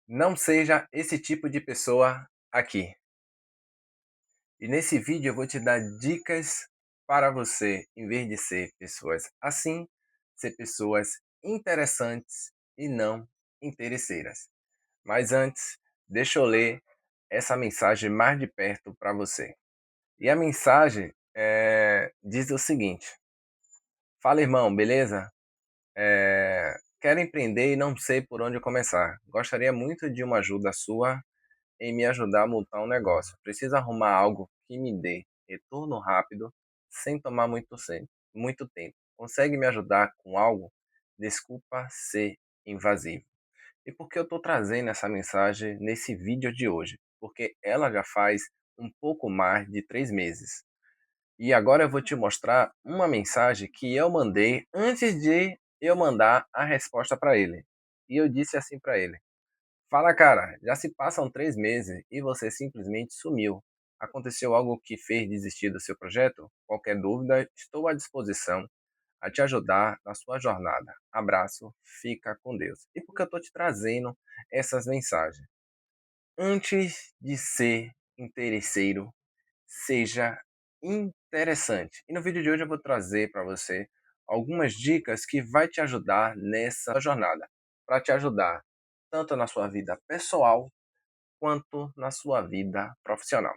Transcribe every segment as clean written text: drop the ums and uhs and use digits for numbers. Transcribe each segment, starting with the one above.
Não seja esse tipo de pessoa aqui. E nesse vídeo eu vou te dar dicas para você, em vez de ser pessoas assim, ser pessoas interessantes e não interesseiras. Mas antes, deixa eu ler essa mensagem mais de perto para você. E a mensagem diz o seguinte: Fala irmão, beleza? Quero empreender e não sei por onde começar. Gostaria muito de uma ajuda sua em me ajudar a montar um negócio. Preciso arrumar algo que me dê retorno rápido, sem tomar muito tempo. Consegue me ajudar com algo? Desculpa ser invasivo. E por que eu estou trazendo essa mensagem nesse vídeo de hoje? Porque ela já faz um pouco mais de 3 meses. E agora eu vou te mostrar uma mensagem que eu mandei antes de eu mandar a resposta para ele. E eu disse assim para ele: Fala, cara, já se passam 3 meses e você simplesmente sumiu. Aconteceu algo que fez desistir do seu projeto? Qualquer dúvida, estou à disposição a te ajudar na sua jornada. Abraço, fica com Deus. E por que eu estou te trazendo essas mensagens? Antes de ser interesseiro, seja interessante. E no vídeo de hoje eu vou trazer para você algumas dicas que vai te ajudar nessa jornada, para te ajudar tanto na sua vida pessoal quanto na sua vida profissional.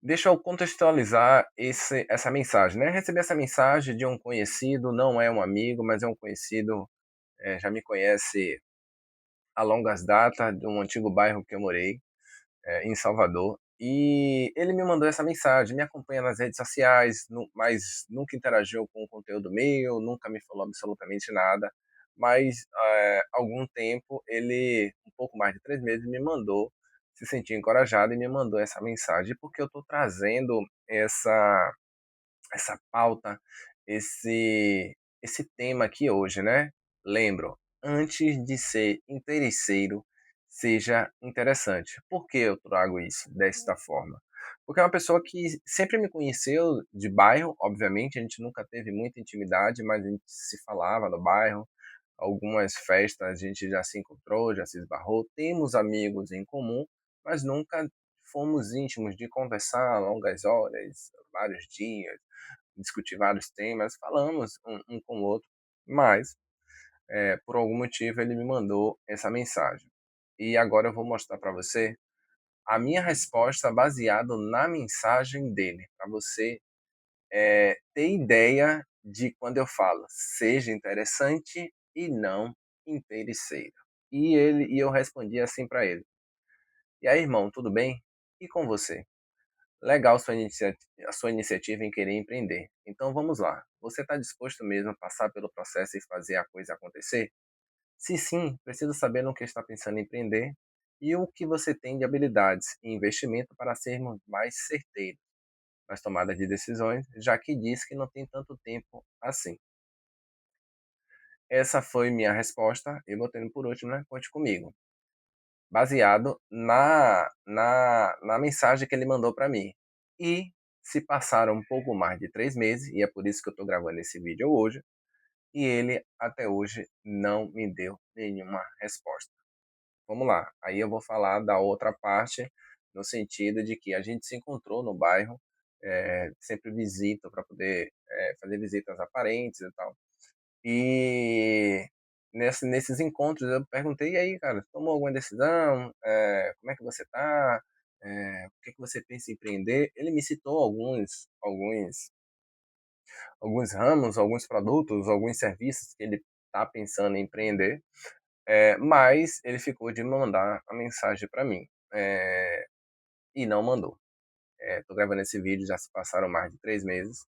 Deixa eu contextualizar essa mensagem, né? Recebi essa mensagem de um conhecido, não é um amigo, mas é um conhecido, já me conhece há longas datas, de um antigo bairro que eu morei, em Salvador. E ele me mandou essa mensagem, me acompanha nas redes sociais, mas nunca interagiu com o conteúdo meu, nunca me falou absolutamente nada. Mas algum tempo, ele, um pouco mais de 3 meses, me mandou, se sentiu encorajado e me mandou essa mensagem, porque eu estou trazendo essa pauta, esse tema aqui hoje, né? Lembro, antes de ser interesseiro, seja interessante. Por que eu trago isso desta forma? Porque é uma pessoa que sempre me conheceu de bairro, obviamente, a gente nunca teve muita intimidade, mas a gente se falava no bairro, algumas festas a gente já se encontrou, já se esbarrou, temos amigos em comum, mas nunca fomos íntimos de conversar longas horas, vários dias, discutir vários temas, falamos um com o outro, mas por algum motivo ele me mandou essa mensagem. E agora eu vou mostrar para você a minha resposta baseado na mensagem dele, para você ter ideia de quando eu falo seja interessante e não interesseiro. E eu respondi assim para ele: E aí, irmão, tudo bem? E com você? Legal a sua iniciativa em querer empreender. Então vamos lá. Você está disposto mesmo a passar pelo processo e fazer a coisa acontecer? Se sim, preciso saber no que está pensando em empreender e o que você tem de habilidades e investimento para sermos mais certeiros nas tomadas de decisões, já que diz que não tem tanto tempo assim. Essa foi minha resposta, e botando por último, né? Conte comigo. Baseado na mensagem que ele mandou para mim. E se passaram um pouco mais de 3 meses, e é por isso que eu estou gravando esse vídeo hoje, e ele até hoje não me deu nenhuma resposta. Vamos lá, aí eu vou falar da outra parte, no sentido de que a gente se encontrou no bairro, sempre visita para poder fazer visitas a parentes e tal. E nesses encontros eu perguntei: "E aí, cara, tomou alguma decisão? Como é que você tá? O que que você pensa em empreender?" Ele me citou alguns ramos, alguns produtos, alguns serviços que ele tá pensando em empreender, mas ele ficou de mandar a mensagem para mim, e não mandou. Tô gravando esse vídeo, já se passaram mais de 3 meses.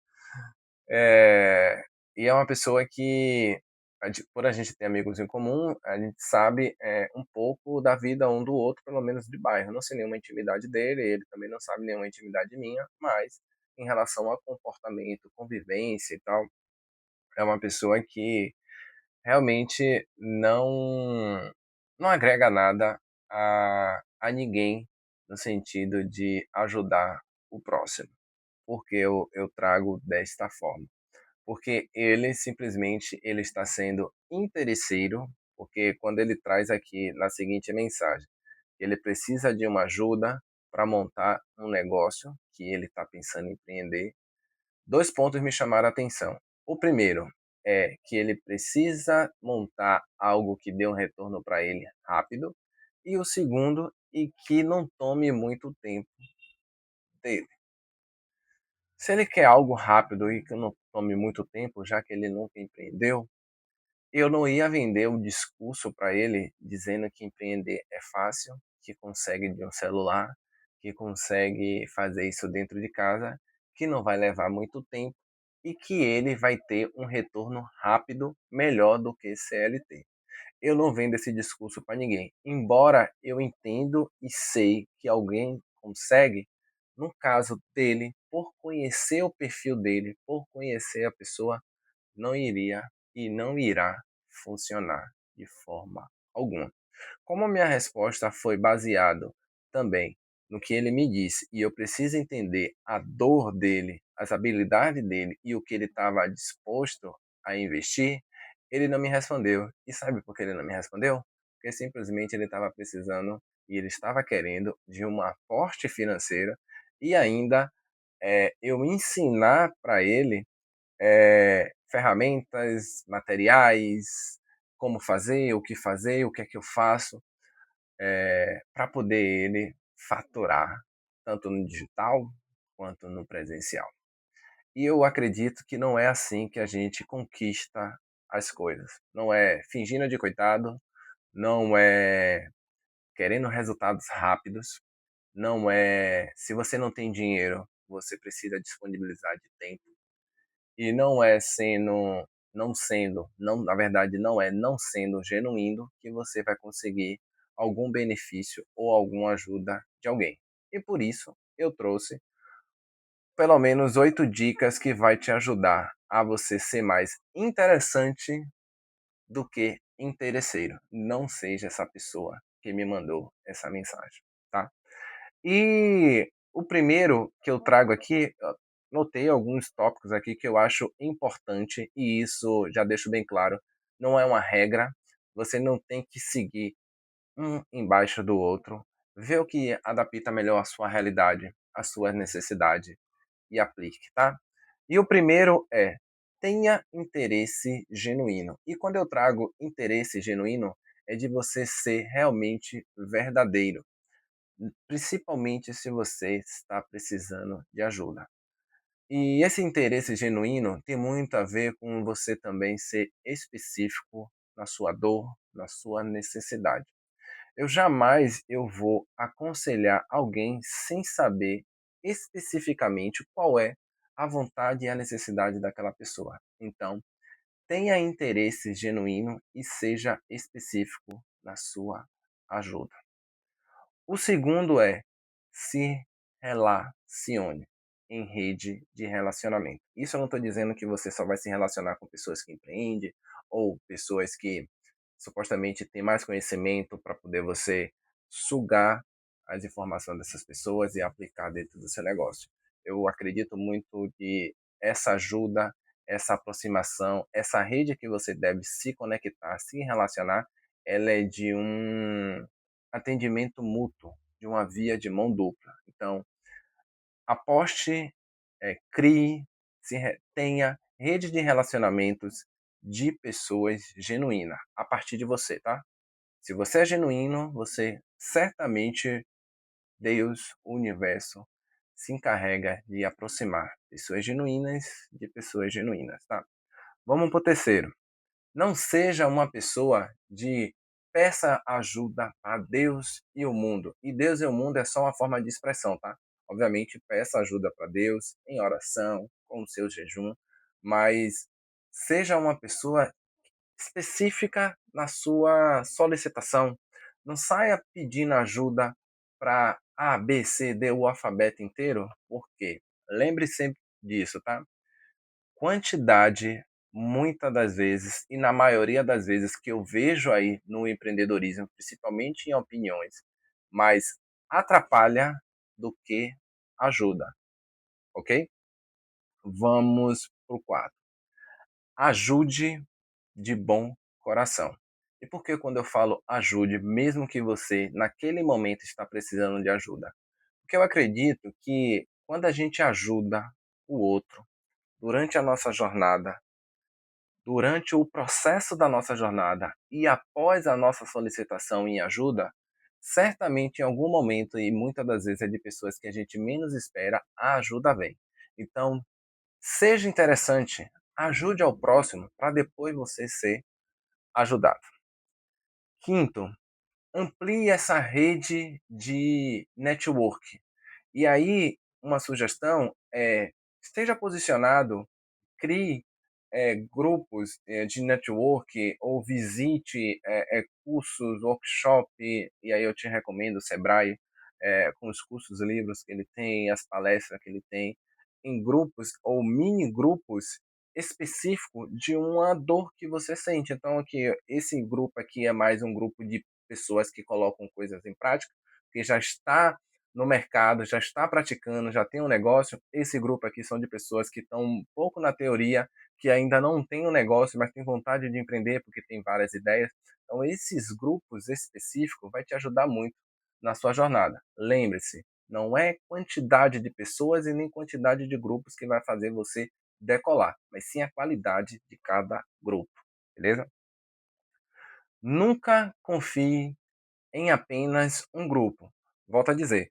Eh, e é uma pessoa que, por a gente ter amigos em comum, a gente sabe, um pouco da vida um do outro, pelo menos de bairro. Não sei nenhuma intimidade dele, ele também não sabe nenhuma intimidade minha, mas em relação a comportamento, convivência e tal, é uma pessoa que realmente não agrega nada a ninguém, no sentido de ajudar o próximo. Porque eu trago desta forma? Porque ele simplesmente ele está sendo interesseiro, porque quando ele traz aqui na seguinte mensagem, ele precisa de uma ajuda para montar um negócio que ele está pensando em empreender. 2 pontos me chamaram a atenção. O primeiro é que ele precisa montar algo que dê um retorno para ele rápido, e o segundo, e que não tome muito tempo dele. Se ele quer algo rápido e que não tome muito tempo, já que ele nunca empreendeu, eu não ia vender um discurso para ele dizendo que empreender é fácil, que consegue de um celular, que consegue fazer isso dentro de casa, que não vai levar muito tempo e que ele vai ter um retorno rápido melhor do que CLT. Eu não vendo esse discurso para ninguém. Embora eu entendo e sei que alguém consegue, no caso dele, por conhecer o perfil dele, por conhecer a pessoa, não iria e não irá funcionar de forma alguma. Como a minha resposta foi baseado também no que ele me disse e eu preciso entender a dor dele, as habilidades dele e o que ele estava disposto a investir, ele não me respondeu. E sabe por que ele não me respondeu? Porque simplesmente ele estava precisando e ele estava querendo de um aporte financeiro e ainda eu ensinar para ele ferramentas, materiais, como fazer, o que é que eu faço, para poder ele faturar, tanto no digital quanto no presencial. E eu acredito que não é assim que a gente conquista as coisas. Não é fingindo de coitado, não é querendo resultados rápidos, não é se você não tem dinheiro, você precisa disponibilizar de tempo. E não é sendo não sendo, não, na verdade não é não sendo genuíno que você vai conseguir algum benefício ou alguma ajuda de alguém. E por isso eu trouxe pelo menos 8 dicas que vai te ajudar a você ser mais interessante do que interesseiro. Não seja essa pessoa que me mandou essa mensagem, tá? E o primeiro que eu trago aqui, notei alguns tópicos aqui que eu acho importante e isso já deixo bem claro, não é uma regra, você não tem que seguir um embaixo do outro, vê o que adapta melhor à sua realidade, à sua necessidade e aplique, tá? E o primeiro é: tenha interesse genuíno. E quando eu trago interesse genuíno, é de você ser realmente verdadeiro, principalmente se você está precisando de ajuda. E esse interesse genuíno tem muito a ver com você também ser específico na sua dor, na sua necessidade. Eu vou aconselhar alguém sem saber especificamente qual é a vontade e a necessidade daquela pessoa. Então, tenha interesse genuíno e seja específico na sua ajuda. O segundo é se relacione em rede de relacionamento. Isso eu não estou dizendo que você só vai se relacionar com pessoas que empreendem ou pessoas que supostamente têm mais conhecimento para poder você sugar as informações dessas pessoas e aplicar dentro do seu negócio. Eu acredito muito que essa ajuda, essa aproximação, essa rede que você deve se conectar, se relacionar, ela é de um atendimento mútuo, de uma via de mão dupla. Então, aposte, crie, tenha rede de relacionamentos de pessoas genuínas, a partir de você, tá? Se você é genuíno, você certamente, Deus, o universo, se encarrega de aproximar pessoas genuínas de pessoas genuínas, tá? Vamos para o terceiro. Não seja uma pessoa de peça ajuda a Deus e o mundo. E Deus e o mundo é só uma forma de expressão, tá? Obviamente, peça ajuda para Deus em oração, com o seu jejum, mas seja uma pessoa específica na sua solicitação. Não saia pedindo ajuda para A, B, C, D, o alfabeto inteiro, porque lembre sempre disso, tá? Quantidade, muitas das vezes, e na maioria das vezes que eu vejo aí no empreendedorismo, principalmente em opiniões, mais atrapalha do que ajuda, ok? Vamos para o 4. Ajude de bom coração. E por que quando eu falo ajude, mesmo que você naquele momento está precisando de ajuda? Porque eu acredito que quando a gente ajuda o outro durante a nossa jornada, durante o processo da nossa jornada e após a nossa solicitação em ajuda, certamente em algum momento, e muitas das vezes é de pessoas que a gente menos espera, a ajuda vem. Então, seja interessante, ajude ao próximo para depois você ser ajudado. Quinto, amplie essa rede de network. E aí, uma sugestão é: esteja posicionado, crie grupos de network ou visite cursos, workshop, e aí eu te recomendo o Sebrae, com os cursos, livros que ele tem, as palestras que ele tem, em grupos ou mini grupos específico de uma dor que você sente. Então, aqui, esse grupo aqui é mais um grupo de pessoas que colocam coisas em prática, que já está no mercado, já está praticando, já tem um negócio. Esse grupo aqui são de pessoas que estão um pouco na teoria, que ainda não tem um negócio, mas tem vontade de empreender porque tem várias ideias. Então, esses grupos específicos vai te ajudar muito na sua jornada. Lembre-se, não é quantidade de pessoas e nem quantidade de grupos que vai fazer você decolar, mas sim a qualidade de cada grupo, beleza? Nunca confie em apenas um grupo. Volto a dizer,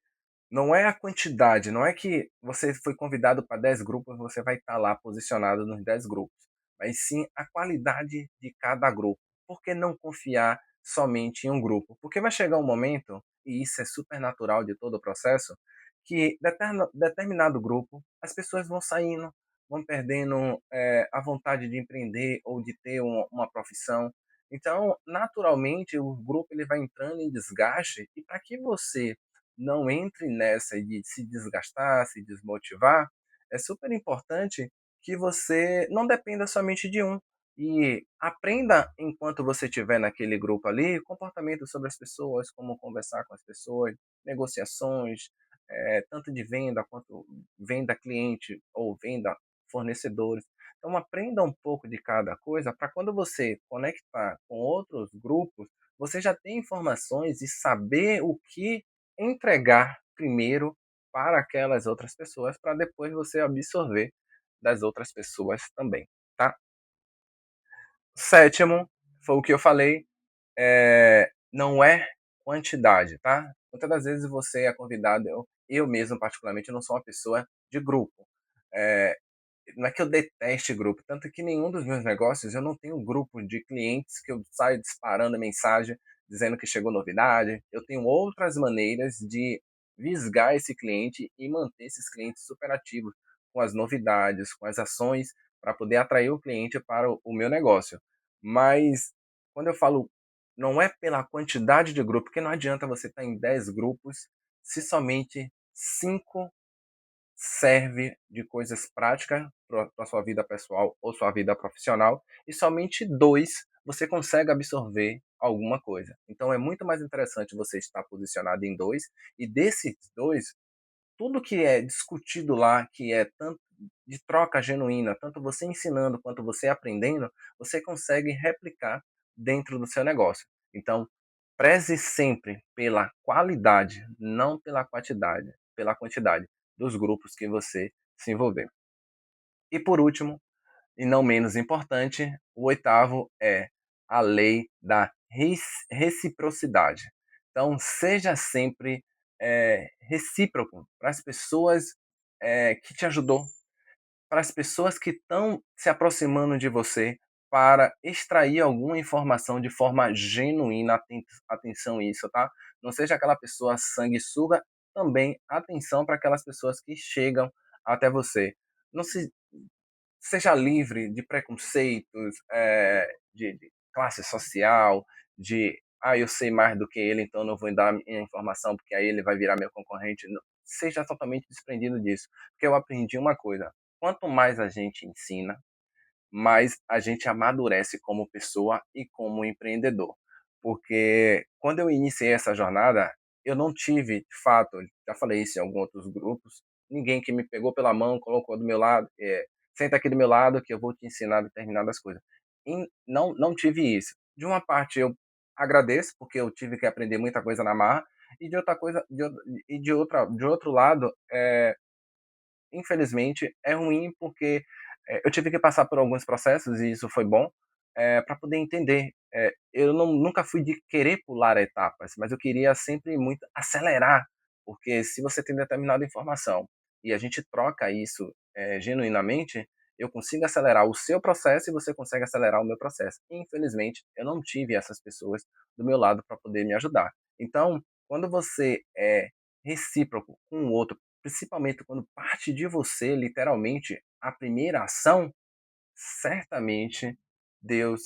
não é a quantidade, não é que você foi convidado para 10 grupos, você vai estar lá posicionado nos 10 grupos, mas sim a qualidade de cada grupo. Por que não confiar somente em um grupo? Porque vai chegar um momento, e isso é super natural de todo o processo, que determinado grupo, as pessoas vão saindo, vão perdendo a vontade de empreender ou de ter uma profissão. Então, naturalmente, o grupo ele vai entrando em desgaste, e para que você não entre nessa de se desgastar, se desmotivar, é super importante que você não dependa somente de um. E aprenda, enquanto você estiver naquele grupo ali, comportamento sobre as pessoas, como conversar com as pessoas, negociações, tanto de venda quanto venda cliente ou venda fornecedores. Então aprenda um pouco de cada coisa para quando você conectar com outros grupos, você já tem informações e saber o que entregar primeiro para aquelas outras pessoas, para depois você absorver das outras pessoas também, tá? Sétimo, foi o que eu falei, não é quantidade, tá? Muitas das vezes você é convidado, eu mesmo particularmente não sou uma pessoa de grupo. Eh, não é que eu deteste grupo, tanto que nenhum dos meus negócios eu não tenho grupo de clientes que eu saio disparando mensagem dizendo que chegou novidade. Eu tenho outras maneiras de visgar esse cliente e manter esses clientes super ativos com as novidades, com as ações para poder atrair o cliente para o meu negócio. Mas quando eu falo não é pela quantidade de grupo, porque não adianta você estar em 10 grupos se somente 5 serve de coisas práticas para a sua vida pessoal ou sua vida profissional, e somente 2 você consegue absorver alguma coisa. Então é muito mais interessante você estar posicionado em 2, e desses 2 tudo que é discutido lá, que é tanto de troca genuína, tanto você ensinando quanto você aprendendo, você consegue replicar dentro do seu negócio. Então, preze sempre pela qualidade, não pela quantidade dos grupos que você se envolver. E por último, e não menos importante, o oitavo é a lei da reciprocidade. Então, seja sempre recíproco para as pessoas que te ajudou, para as pessoas que estão se aproximando de você para extrair alguma informação de forma genuína. Atenção a isso, tá? Não seja aquela pessoa sanguessuga, também atenção para aquelas pessoas que chegam até você. Não se Seja livre de preconceitos, de classe social, de eu sei mais do que ele, então não vou dar minha informação porque aí ele vai virar meu concorrente. Não, seja totalmente desprendido disso, porque eu aprendi uma coisa: quanto mais a gente ensina, mais a gente amadurece como pessoa e como empreendedor. Porque quando eu iniciei essa jornada, eu não tive, de fato, já falei isso em alguns outros grupos, ninguém que me pegou pela mão, colocou do meu lado, senta aqui do meu lado que eu vou te ensinar determinadas coisas. E não tive isso. De uma parte eu agradeço, porque eu tive que aprender muita coisa na marra, e de outra coisa de outro lado, infelizmente, é ruim porque, eu tive que passar por alguns processos e isso foi bom, pra poder entender. Eu nunca fui de querer pular etapas, mas eu queria sempre muito acelerar, porque se você tem determinada informação e a gente troca isso, genuinamente, eu consigo acelerar o seu processo e você consegue acelerar o meu processo. Infelizmente, eu não tive essas pessoas do meu lado para poder me ajudar. Então, quando você é recíproco com o outro, principalmente quando parte de você, literalmente, a primeira ação, certamente Deus,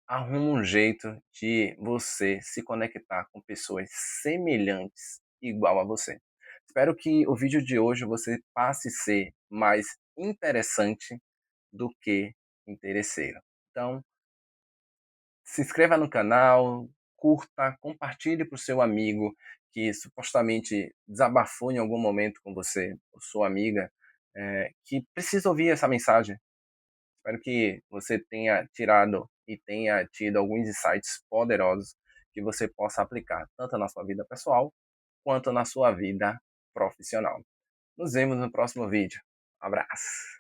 arruma um jeito de você se conectar com pessoas semelhantes, igual a você. Espero que o vídeo de hoje você passe a ser mais interessante do que interesseiro. Então, se inscreva no canal, curta, compartilhe para o seu amigo que supostamente desabafou em algum momento com você, ou sua amiga, que precisa ouvir essa mensagem. Espero que você tenha tirado e tenha tido alguns insights poderosos que você possa aplicar tanto na sua vida pessoal quanto na sua vida profissional. Nos vemos no próximo vídeo. Abraço!